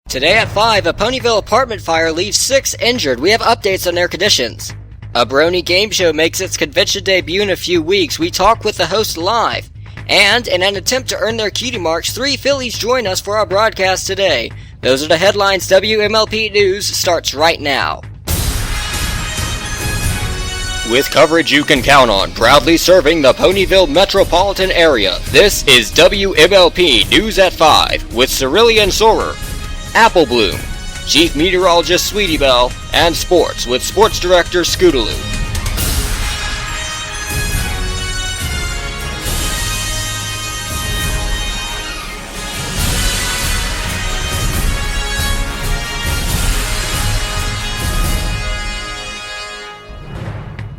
Today at 5, a Ponyville apartment fire leaves 6 injured. We have updates on their conditions. A Brony game show makes its convention debut in a few weeks. We talk with the host live. And in an attempt to earn their cutie marks, 3 Phillies join us for our broadcast today. Those are the headlines. WMLP News starts right now. With coverage you can count on, proudly serving the Ponyville metropolitan area, this is WMLP News at 5 with Cerulean Sorer, Apple Bloom, Chief Meteorologist Sweetie Belle, and Sports with Sports Director Scootaloo.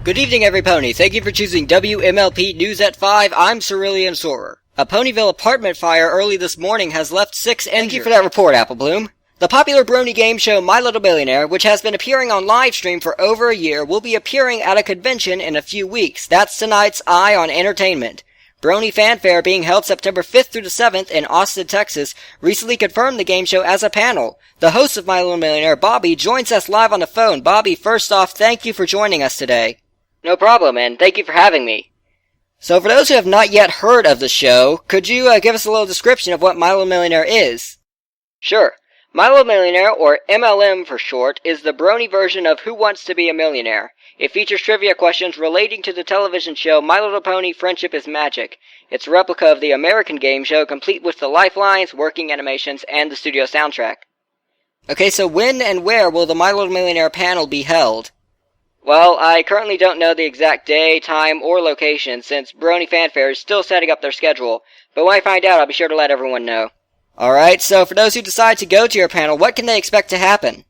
Good evening, every pony. Thank you for choosing WMLP News at 5. I'm Cerulean Sorer. A Ponyville apartment fire early this morning has left 6 injured. Thank you for that report, Apple Bloom. The popular Brony game show My Little Millionaire, which has been appearing on live stream for over a year, will be appearing at a convention in a few weeks. That's tonight's Eye on Entertainment. Brony Fan Fair, being held September 5th through the 7th in Austin, Texas, recently confirmed the game show as a panel. The host of My Little Millionaire, Bobby, joins us live on the phone. Bobby, first off, thank you for joining us today. No problem, and thank you for having me. So for those who have not yet heard of the show, could you give us a little description of what My Little Millionaire is? Sure. My Little Millionaire, or MLM for short, is the Brony version of Who Wants to Be a Millionaire. It features trivia questions relating to the television show My Little Pony Friendship is Magic. It's a replica of the American game show, complete with the lifelines, working animations, and the studio soundtrack. Okay, so when and where will the My Little Millionaire panel be held? Well, I currently don't know the exact day, time, or location, since Brony Fan Fair is still setting up their schedule, but when I find out, I'll be sure to let everyone know. Alright, so for those who decide to go to your panel, what can they expect to happen?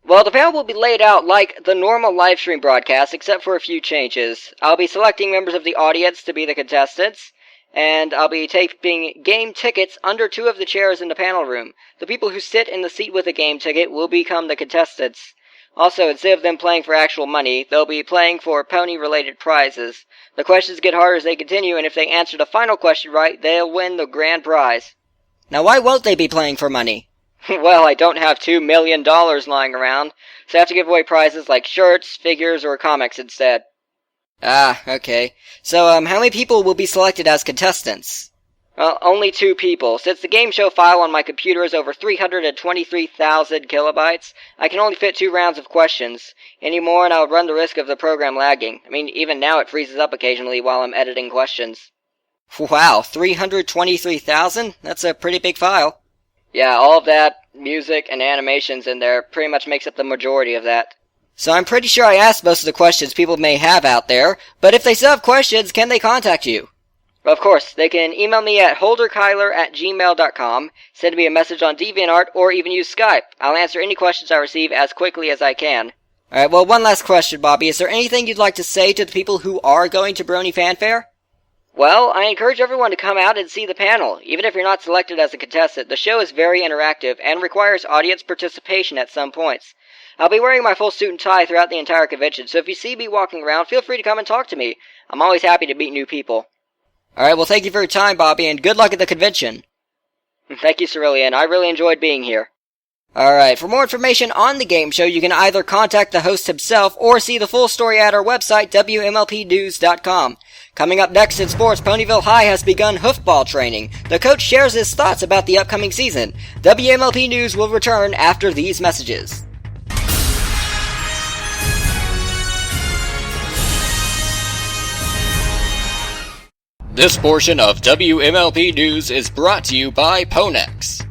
Well, the panel will be laid out like the normal live stream broadcast, except for a few changes. I'll be selecting members of the audience to be the contestants, and I'll be taping game tickets under 2 of the chairs in the panel room. The people who sit in the seat with a game ticket will become the contestants. Also, instead of them playing for actual money, they'll be playing for pony-related prizes. The questions get harder as they continue, and if they answer the final question right, they'll win the grand prize. Now, why won't they be playing for money? Well, I don't have $2 million lying around, so I have to give away prizes like shirts, figures, or comics instead. Ah, okay. So, how many people will be selected as contestants? Well, only 2 people. Since the game show file on my computer is over 323,000 kilobytes, I can only fit 2 rounds of questions. Any more and I'll run the risk of the program lagging. I mean, even now it freezes up occasionally while I'm editing questions. Wow, 323,000? That's a pretty big file. Yeah, all of that, music and animations in there, pretty much makes up the majority of that. So I'm pretty sure I asked most of the questions people may have out there, but if they still have questions, can they contact you? Of course, they can email me at holderkyler@gmail.com, send me a message on DeviantArt, or even use Skype. I'll answer any questions I receive as quickly as I can. Alright, well, one last question, Bobby. Is there anything you'd like to say to the people who are going to Brony Fan Fair? Well, I encourage everyone to come out and see the panel. Even if you're not selected as a contestant, the show is very interactive and requires audience participation at some points. I'll be wearing my full suit and tie throughout the entire convention, so if you see me walking around, feel free to come and talk to me. I'm always happy to meet new people. Alright, well, thank you for your time, Bobby, and good luck at the convention. Thank you, Cerulean. I really enjoyed being here. Alright, for more information on the game show, you can either contact the host himself or see the full story at our website, WMLPnews.com. Coming up next in sports, Ponyville High has begun hoofball training. The coach shares his thoughts about the upcoming season. WMLP News will return after these messages. This portion of WMLP News is brought to you by Ponex.